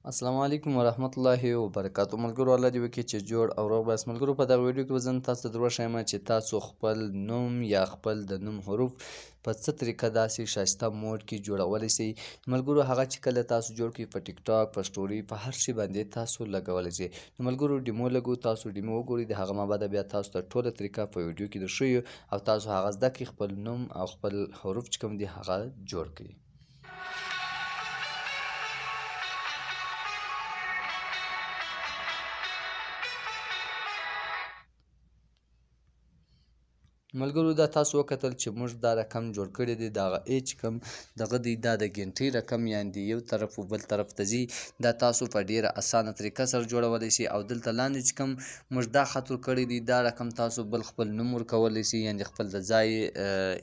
السلام علیکم ورحمت الله وبرکاتہ. ملګرو الله دې وکړي چې جوړ او روغ بس. ملګرو په دغه ویډیو کې به زه تاسو ته در وښیم چې تاسو خپل نوم یا خپل د نوم حروف په څه طریقه داسې ښایسته موډ کې جوړولی شئ. ملګرو هغه چې کله تاسو جوړ کړئ په ټیک ټاک، په سټوري، په هر شي باندې تاسو لګولی شئ. نو ملګرو ډیمو لګو، تاسو ډیمو وګورئ، د هغه نه بعده بیا تاسو ته ټوله طریقه په ویډیو کې درښیو او تاسو هغه زده کړئ، خپل نوم او خپل حروف چې کوم دي هغه جوړ کړئ. ملګرو دا تاسو وکتل چې موږ دا رقم جوړ کړی دی، د هغه ای چې کوم دغه دی دا د ګنټۍ رقم یعنې یو طرف و بل طرف ته ځي. دا تاسو په ډیره اسانه طریقه سره جوړولی شئ او دلته لاندې چې کوم موږ دا خط ورکړی دی دا رقم تاسو بل خپل نوم ورکولی شئ، یعنې خپل د ځای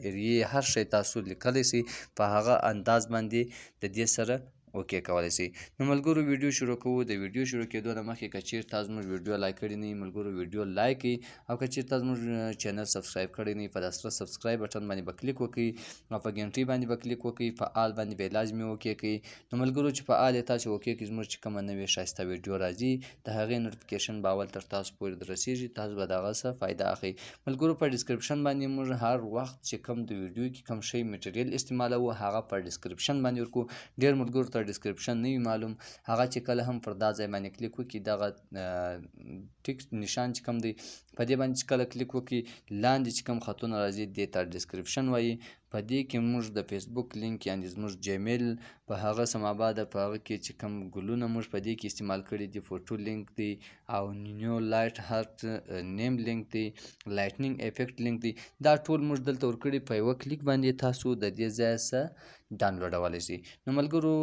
اریې هر شی تاسو لیکلی شئ، په هغه انداز باندې د دې سره اوکې کولی شئ. نو ملګرو ویډیو شروع کوو. د ویډیو شروع کېدو نه مخکې که چېرته تاسو زموږ ویډیو لایک کړي نه وي ملګرو ویډیو لایک کړئ، او که چېرته تاسو زموږ چینل سبسکرایب کړی نه وي په دا سره سبسکرایب بټن باندې به کلیک وکړئ او په ګنټۍ باندې به کلیک وکړئ، په آل باندې به لازمي اوکې کړئ. نو ملګرو چې په آل یې تاسو اوکې کړئ زموږ چې کومه نوې ښایسته ویډیو راځي د هغې نوټوپیکیشن به اول تر تاسو پورې دررسېږي، تاسو به د هغه څه فایده اخلئ. ملګرو په ډسکرپشن باندې موږ هر وخت چې کوم د ویډیو کې کوم شی میټریل استعمالوو هغه په ډسکرپشن باندې ورکو. ډېر ملګرو ته ډسکرپشن نه وي معلوم، هغه چې کله هم پر دا ځای باندې کلیک وکړي دغه ټیک نشان چې کوم دی په دې باندې چې کله کلیک وکړي لاندې چې کوم خطونه راځي دې ته ډسکرپشن وایي. په دې کې موږ د فیسبوک لینک یعنې زموږ جیمیل په هغه څه مابعده په هغه کې چې کوم ګلونه موږ په دې کې استعمال کړي دي، فوټو لینک دی او نیو لایټ هارت نیم لینک دی، لایټنینګ افیکټ لینک دی، دا ټول موږ دلته ورکړي. په یوه کلیک باندې تاسو د دې ځایه څه ډاونلوډولی شئ. نو ملګرو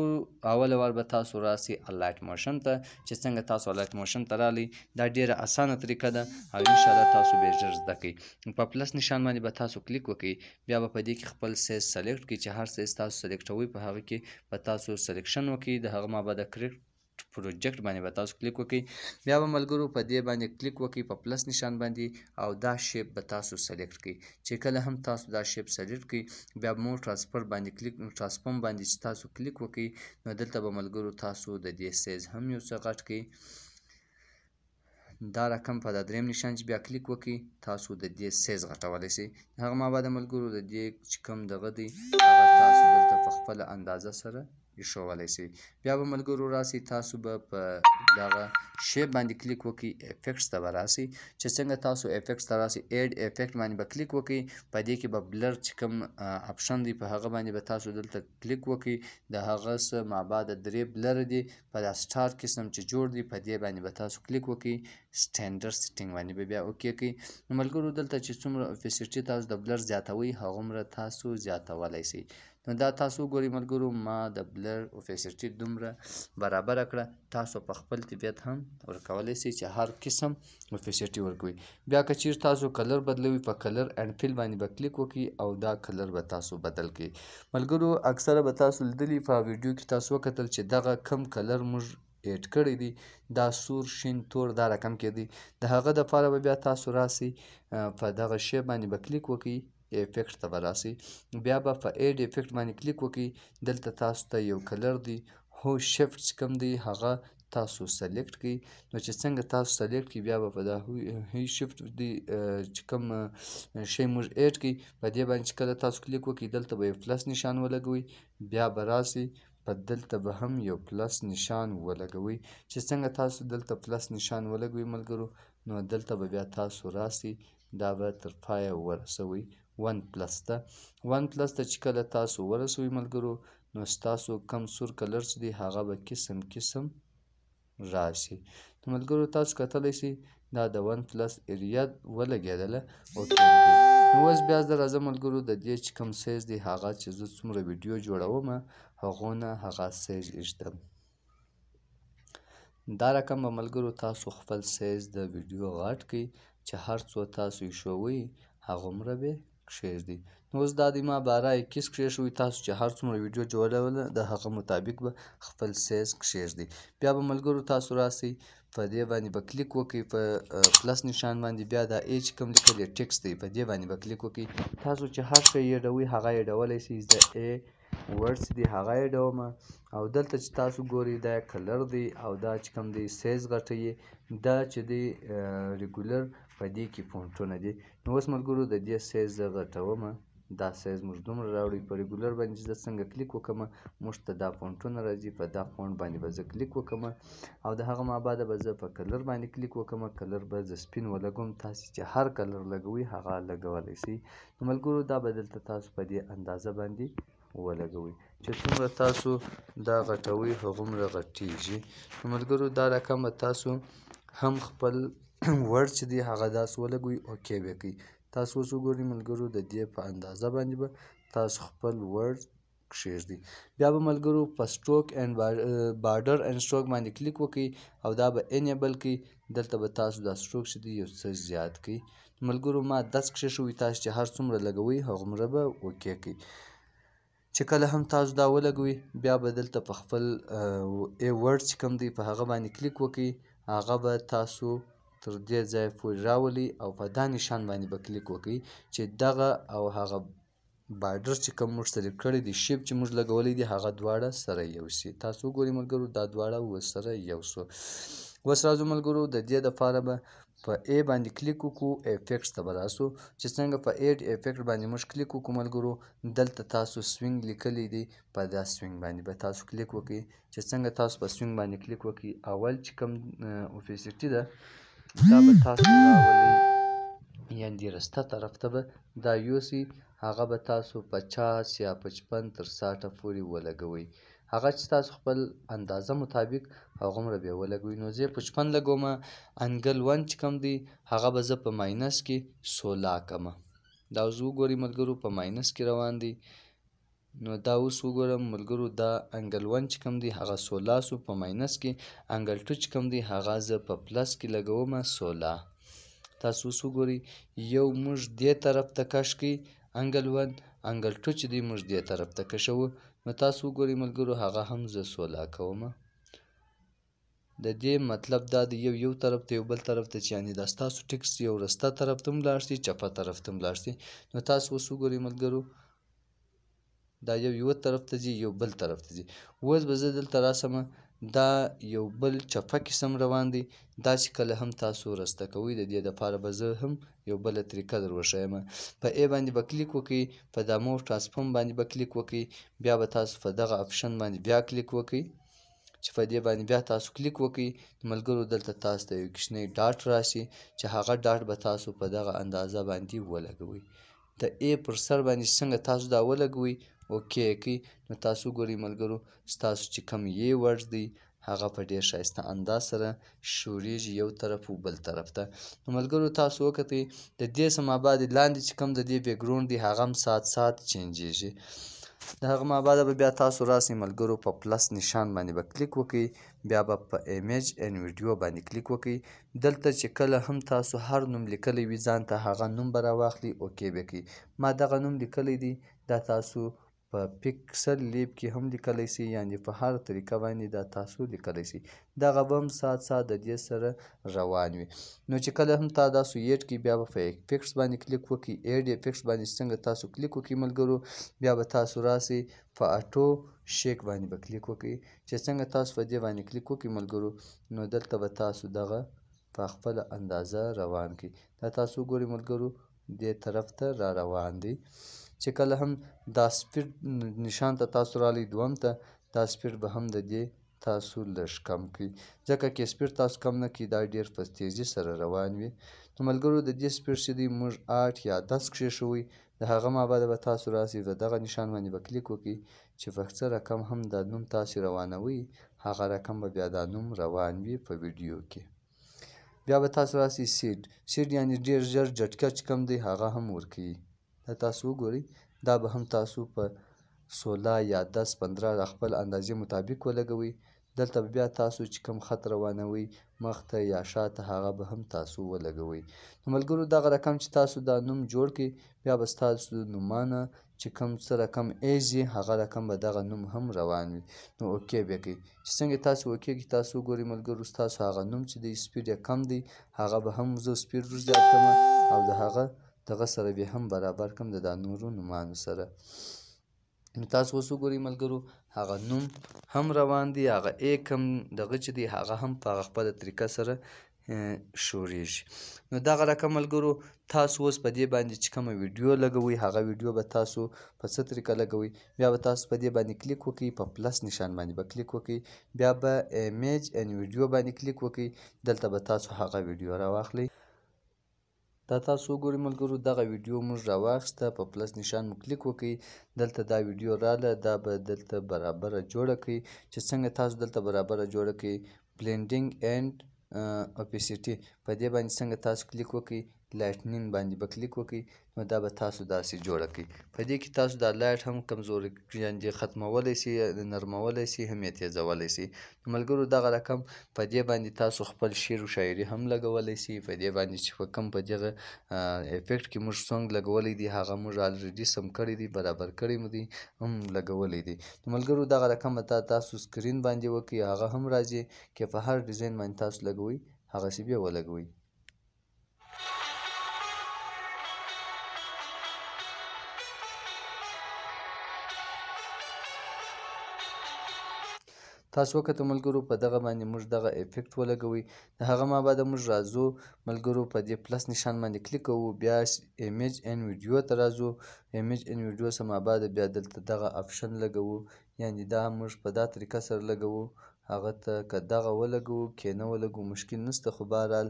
اوله وار به تاسو راسئ الائیٹ موشن ته، چې څنګه تاسو الائیٹ موشن ته رالی دا ډیره اسانه طریقه ده او انشاءالله تاسو به ژر زده کړئ. په پلس نشان باندې به تاسو کلیک وکړئ، بیا به په دې کې خپل سیز سلیکټ کړئ چې هر سیز تاسو سلیکټوئ په هغه کې به تاسو سلیکشن وکړئ. د هغه مابعده کریټ پروجیکټ باندې به تاسو کلیک وکړئ، بیا به ملګرو په دې باندې کلیک وکړئ په پلس نشان باندې او دا شیپ به تاسو سلیکټ کړئ. چې کله هم تاسو دا شیپ سلیکټ کړئ بیا به مو ټرانسفر باندې کلیک ټرانسفورم باندې چې تاسو کلیک وکړئ نو دلته به ملګرو تاسو د دې سیز هم یو څه غټ کړئ. دا رقم په دا دریم نشان چې بیا کلیک وکړئ تاسو د دې سیز غټولی شئ. هغه مابعده ملګرو د دې چې کوم دغه دی هغه تاسو دلته په خپله اندازه سره ایښولی شئ. بیا به ملګرو راسئ تاسو به په دغه شیپ باندې کلیک وکړئ، افیکټس ته به راسئ. چې څنګه تاسو افیکټس ته راسئ ایډ افیکټ باندې به کلیک وکړئ، په دې کې به بلر چې کوم اپشن دی په هغه باندې به تاسو دلته کلیک وکړئ. د هغه څه مابعده درې بلر دي په دا سټار قسم چې جوړ دی په دې باندې به تاسو کلیک وکړئ، سټینډرډ سیټینګ باندې به بیا اوکې کړئ. نو ملګرو دلته چې څومره اوپیسیټي تاسو د بلر زیاتوئ هغومره تاسو زیاتولی شئ. نو دا تاسو وګورئ ملګرو ما د بلر اوپیسیټي دومره برابره کړه، تاسو په خپل طبیعت هم ورکولی شئ چې هر قسم اوپیسیټي ورکوئ. بیا که چیرې تاسو کلر بدلوئ په کلر اینډ فیل باندې به کلیک وکړئ او دا کلر به تاسو بدل کړئ. ملګرو اکثره به تاسو لیدلي په ویډیو کې تاسو وکتل چې دغه کم کلر موږ ایډ کړی دی دا سور شین تور دا رقم کې دی، د هغه دپاره به بیا تاسو راسئ په دغه شی باندې به کلیک وکړئ، افیکټ ته به راسئ، بیا به په ایډ افیکټ باندې کلیک وکړئ. دلته تاسو ته یو کلر دی هو شفټ چې کوم دی هغه تاسو سلیکټ کړئ. نو چې څنګه تاسو سلیکټ کړئ بیا به په دا هی شفټ دی چې کوم شی موږ ایډ کړئ په دې باندې چې کله تاسو کلیک وکړئ دلته به یو پلس نشان ولګوئ، بیا به راسئ په دلته به هم یو پلس نشان ولګوئ. چې څنګه تاسو دلته پلس نشان ولګوئ ملګرو نو دلته به بیا تاسو راسئ دا به تر پایه ورسوئ ون پلس ته. ون پلس ته چې کله تاسو ورسوئ ملګرو نو ستاسو کم سور کلر چې دی هغه به قسم قسم راشي. نو ملګرو تاسو کتلی شئ دا د ون پلس ایریا ولګېدله اوکې وکړئ. نو اوس بیا زه راځم ملګرو د دې چې کوم سیز دی هغه چې زه څومره ویډیو جوړوم هغو نه هغه سیز ایږدم. دا رقم به ملګرو تاسو خپل سیز د ویډیو غټ کړئ چې هر څو تاسو ایښوئ هغومره به کښېږدي. نو اوس دا دی ما باره 21 کښېښوئ، تاسو چې هر څومره ویډیو جوړوله د هغه مطابق به خپل سیز کښېږدي. بیا به ملګرو تاسو راسئ په دې باندې به کلیک وکړئ په پلس نشان باندې، بیا دا ای چې کوم لیکلی ټکس دی په دې باندې به کلیک وکړئ. تاسو چې هر شی ایډوئ هغه ایډولی شئ. زه ای ورډ چې دی هغه ایډوم. او دلته چې تاسو ګورئ دا کلر دی او دا چې کوم دی سایز غټوي دا چې دی ریګولر په دې کې فونټونه دي. نو اوس ملګرو د دې سایز زه غټوم. دا سایز موږ دومره راوړئ. په ریګولر باندې زه څنګه کلیک وکړم موږ ته دا فونټونه راځي. په دا فونټ باندې به زه کلیک وکړم او د هغه مابعده به زه په کلر باندې کلیک وکړم. کلر به زه سپین ولګوم. تاسې چې هر کلر لګوئ هغه لګولی شئ. نو ملګرو دا به دلته تاسو په دې اندازه باندې ولګوئ چې څومره تاسو دا غټوئ هغومره غټیږي. نو ملګرو دا رقم به تاسو هم خپل ورډ چې دی هغه داسې ولګوئ. اوکې به کوي. تاسو اوس وګورئ ملګرو د دې په اندازه باندې به تاسو خپل ورډ کښېږدئ. بیا به ملګرو په سټروک اینډ بارډر اینډ سټروک باندې کلیک وکړئ او دا به انیبل کړئ. دلته به تاسو دا سټروک چې دی یو څه زیات کړئ. ملګرو ما 10 کښېښوئ. تاسو چې هر څومره لګوئ هغومره به اوکې کړئ. چې کله هم تاسو دا ولګوئ بیا به دلته په خپل ورډ چې کوم دی په هغه باندې کلیک وکړئ. هغه به تاسو تر دې ځایه پورې راولئ او په دا نشان باندې به کلیک وکړئ چې دغه او هغه بارډر چې کوم موږ سلیکټ کړی دی شیپ چې موږ لګولی دی هغه دواړه سره یو شي. تاسو وګورئ ملګرو دا دواړه ورسره یو شو. اوس راځو ملګرو د دې دپاره به په ای باندې کلیک وکړو. افیکټس ته به راسو چې څنګه په ایډ افیکټ باندې موږ کلیک وکړو ملګرو دلته تاسو سوینګ لیکلی دی. په دا سوینګ باندې به تاسو کلیک وکړئ. چې څنګه تاسو په سوینګ باندې کلیک وکړئ اول چې کوم اوپیسیټي ده دا به تاسو راولئ یعنې رسته طرف ته به دا یوسئ. هغه به تاسو 50 یا 55 تر 60 پورې ولګوئ. هغه چې تاسو خپل اندازه مطابق هغومره به یې ولګوئ. نو زه 55 لګوم. انګل 1 چې کوم دی هغه به زه په ماینس کې 16 کړم. دا اوس وګورئ ملګرو په ماینس کې روان دی. نو دا اوس وګورم ملګرو دا انګل 1 چې کوم دی هغه 16 سو په ماینس کې. انګل 2 چې کوم دی هغه زه په پلس کې لګوم 16. تاسو اوس وګورئ یو موږ دې طرف ته کش کړئ انګل 1 انګل 2 چې دی موږ دې طرف ته کشوو. نو تاسو وګورئ ملګرو هغه هم زه 16 کوم. د دې مطلب دا دی یو طرف ته یو بل طرف ته چې یعنې دا ستاسو ټکس یو رسته طرف ته هم لاړ شي چپه طرف ته هم لاړ شي. نو تاسو اوس وګورئ ملګرو دا یو طرف ته ځي یو بل طرف ته ځي. اوس به زه دلته راسم دا یو بل چپه قسم روان دی. دا چې کله هم تاسو رسته کوئ د دې دپاره به زه هم یو بله طریقه در وښیم. په ای باندې به کلیک وکړئ. په دا موو ټرانسفورم باندې به کلیک وکړئ. بیا به تاسو په دغه اپشن باندې بیا کلیک وکړئ. چې په دې باندې بیا تاسو کلیک وکړئ ملګرو دلته تاسو ته یو کوچنی ډاټ راشي چې هغه ډاټ به تاسو په دغه اندازه باندې ولګوئ. د ای پر سر باندې څنګه تاسو دا ولګوئ اوکې کړئ. نو تاسو ګورئ ملګرو ستاسو چې کوم یې ورډ دی هغه په ډېر ښایسته انداز سره شوریږي یو طرف و بل طرف ته. نو ملګرو تاسو وکتئ د دې څه مابعد لاندې چې کوم د دې بیکګراوند دی هغه هم سات چینجېږي. د هغه مابعده به بیا تاسو راسئ ملګرو په پلس نشان باندې به کلیک وکړئ. بیا به په ایمیج اینډ ویډیو باندې کلیک وکړئ. دلته چې کله هم تاسو هر نوم لیکلی وي ځان ته هغه نوم به راواخلئ اوکې به کړئ. ما دغه نوم لیکلی دی دا تاسو په پکسل لیب کې هم لیکلی شئ یعنې په هر طریقه باندې دا تاسو لیکلی شئ. دغه به هم سات د دې سره روان وي. نو چې کله هم تاسو ایډ کړئ بیا به په افیکټس باندې کلیک وکړئ. ایډ افیکټس باندې څنګه تاسو کلیک وکړئ ملګرو بیا به تاسو راسئ په اټو شیک باندې به کلیک وکړئ. چې څنګه تاسو په دې باندې کلیک وکړئ ملګرو نو دلته به تاسو دغه په خپله اندازه روان کړئ. دا تاسو وګورئ ملګرو دې طرف ته را روان دی. چې کله هم دا سپیډ نشان ته تاسو رالی دوم ته دا سپیډ به هم د دې تاسو لږ کم کړئ ځکه که سپیډ تاسو کم نه کړئ دا ډېر په تیزي سره روان وي. نو ملګرو د دې سپیډ چې دی موږ 8 یا 10 کښېښوئ. د هغه مابعده به تاسو راسئ په دغه نشان باندې به کلیک وکړئ چې په څه رقم هم دا نوم تاسو روانوئ هغه رقم به بیا دا نوم روان وي په ویډیو کې. بیا به تاسو راسئ سیډ یعنې ډېر ژر جټکه چې کوم دی هغه هم ورکوي. دا تاسو وګورئ دا به هم تاسو په 16 یا 10 15 خپل اندازې مطابق ولګوئ. دلته بیا تاسو چې کوم خط روانوئ مخ ته یا شاته هغه به هم تاسو ولګوئ. نو ملګرو دغه رقم چې تاسو دا نوم جوړ کړئ بیا به ستاسو نومانه چې کوم څه رقم ایز یې هغه رقم به دغه نوم هم روان وي. نو اوکې بیا کړئ. چې څنګه تاسو اوکې کړئ تاسو وګورئ ملګرو ستاسو هغه نوم چې دی سپیډ یې کم دی هغه به هم زه سپیډ ور زیات کړم او د هغه دغه سره بیا هم برابر کړم د دا نورو نومانو سره. نو تاسو اوس وګورئ ملګرو هغه نوم هم روان دی، هغه ایک هم دغه چې دی هغه هم په هغه خپله طریقه سره شوریږي. نو دغه رقم ملګرو تاسو اوس په دې باندې چې کومه ویډیو لګوئ هغه ویډیو به تاسو په څه طریقه لګوئ، بیا به تاسو په دې باندې کلیک وکړئ، په پلس نشان باندې به کلیک وکړئ، بیا به ایمیج ان ویډیو باندې کلیک وکړئ، دلته به تاسو هغه ویډیو راواخلئ. دا تاسو وګورئ ملګرو دغه ویډیو موږ راواخیسته، په پلس نشان مو کلیک وکړئ، دلته دا ویډیو راله، دا به دلته برابره جوړه کړئ. چې څنګه تاسو دلته برابره جوړه کړئ بلینډینګ اینډ اپیسیټي په دې باندې څنګه تاسو کلیک وکړئ، لایټنینګ باندې به کلیک وکړئ، نو دا به تاسو داسې جوړه کړئ. په دې کې تاسو دا لایټ هم کمزوري یعنې ختمولی شئ، نرمولی شئ، هم یې تیزولی شئ. نو ملګرو دغه رقم په دې باندې تاسو خپل شعر و شاعري هم لګولی شئ. په دې باندې چې په کوم په دغه افیکټ کې موږ سونګ لګولی دی هغه موږ الریډي سم کړی دی، برابر کړی مو دی، هم لګولی دی. نو ملګرو دغه رقم به تاسو سکرین باندې وکړئ، هغه هم راځي که په هر ډیزاین باندې تاسو لګوئ هغسې بیا ولګوئ. تاسو وکتو ملګرو په دغه باندې موږ دغه افیکټ ولګوئ. د هغه ما بعده موږ راځو ملګرو په دې پلس نشان باندې کلیک کوو، بیا ایمیج ان ویډیو ته راځو. ایمیج ان ویډیو څخه ما بعده بیا دلته دغه آپشن لګوو، یعنې دا موږ په دا طریقه سره لګوو. هغه ته که دغه ولګوو که نه ولګوو مشکل نشته، خو بهرحال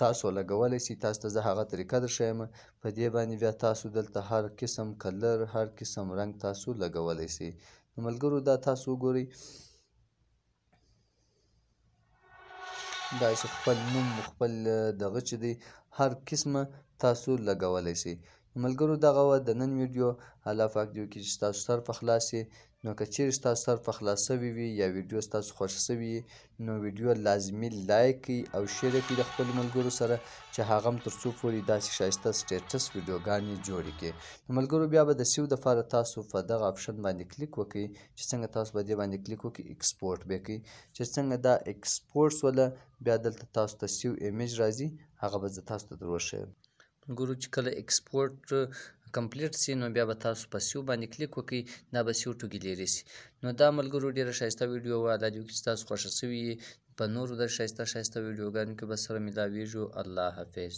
تاسو لګولی شئ. تاسو ته زه هغه طریقه در ښیم، په دې باندې بیا تاسو دلته هر قسم کلر هر قسم رنګ تاسو لګولی شئ. نو ملګرو دا تاسو وګورئ داسې خپل نوم خپل دغه چې دی هر قسمه تاسو لګولی شئ. ملګرو دغه وه د نن ویډیو. الله پاک دې وکړي چې ستاسو سر په خلاص وي. نو که چیرې ستاسو سر په خلاص شوي وي یا ویډیو ستاسو خوښه شوي وي نو ویډیو لازمي لایک کړئ او شیر یې کړئ د خپلو ملګرو سره چې هغه هم تر څو پورې داسې ښایسته سټیټس ویډیوګانې جوړې کړي. نو ملګرو بیا به د سیو دپاره تاسو په دغه آپشن باندې کلیک وکړئ، چې څنګه تاسو په دې باندې کلیک وکړئ ایکسپورټ به یې کړئ. چې څنګه دا ایکسپورټ شوله بیا دلته تاسو ته سیو ایمیج راځي، هغه به زه تاسو ته در وښیم. ملګرو چې کله ایکسپورټ کمپلیټ شي نو بیا به تاسو په سیو باندې کلیک وکړئ، دا به سیو ټوکې لرې شي. نو دا ملګرو ډېره ښایسته ویډیو وه. الله دې وکړي چې تاسو خوښه شوي په نورو د ښایسته ښایسته ویډیوګانو کې به سره ملاویږو. الله حافظ.